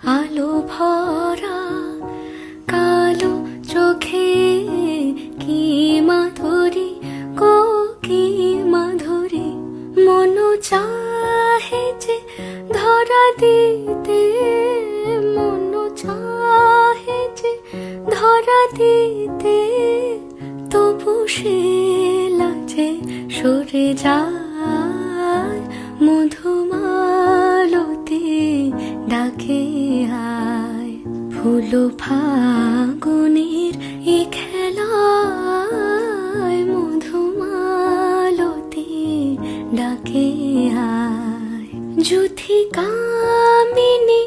আলো ভরা কালো চোখে কি মাধুরী গো কি মাধুরী, মন চাহে যে ধরা দিতে, মন চাহে যে ধরা দিতে, তবু সে লাজে সরে যায়। মধুমালতি ডাকে আয়, ফুল ফাগুনের এ খেলায়, মধুমালতি ডাকে আয়। যুথি কামিনী